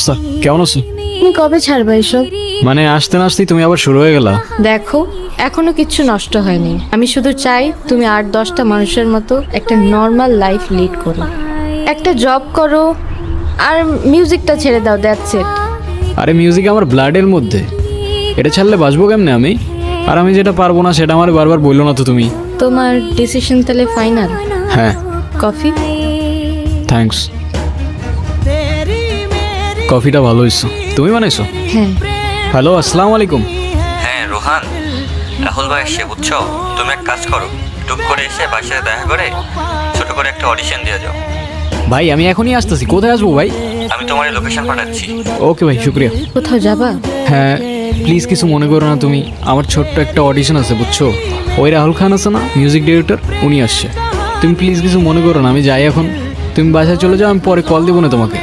অবস্থা? কেমন আছো? তুমি কবে ছাড়বে এসব? মানে আসতে না আসতেই তুমি আবার শুরু হয়ে গেলা। দেখো, এখনো কিচ্ছু নষ্ট হয়নি। আমি শুধু চাই তুমি 8-10টা মানুষের মতো একটা নর্মাল লাইফ লিড করো, একটা জব করো, আর মিউজিকটা ছেড়ে দাও। That's it. আরে মিউজিক আমার ব্লাডের মধ্যে, এটা ছাড়লে বাঁচবো কেমনে আমি? আর আমি যেটা পারবো না সেটা আমার বারবার বললো না তো তুমি। তোমার ডিসিশন তাহলে ফাইনাল? হ্যাঁ। কফি? থ্যাঙ্কস। কফিটা ভালো হয়েছো। তুমি বানাইছো? হ্যাঁ। হ্যালো, আসসালামু আলাইকুম। হ্যাঁ রোহান, রাহুল ভাই এসে বুঝছো, তুমি এক কাজ করো, টুক করে এসে বাসায় দেখা করে ছোট করে একটা অডিশন দিয়ে যাও। ভাই আমি এখনই আসতেছি। কোথায় আসবো ভাই? আমি তোমার লোকেশন পাঠাচ্ছি। ওকে ভাই, শুক্রিয়া। কোথাও যাবা? হ্যাঁ প্লিজ কিছু মনে করো না তুমি। আমার ছোট্ট একটা অডিশন আছে বুঝছো। ওই রাহুল খান আছে না মিউজিক ডিরেক্টর, উনি আসছে। তুমি প্লিজ কিছু মনে করো না, আমি যাই এখন। তুমি বাসায় চলে যাও, আমি পরে কল দেবো না তোমাকে।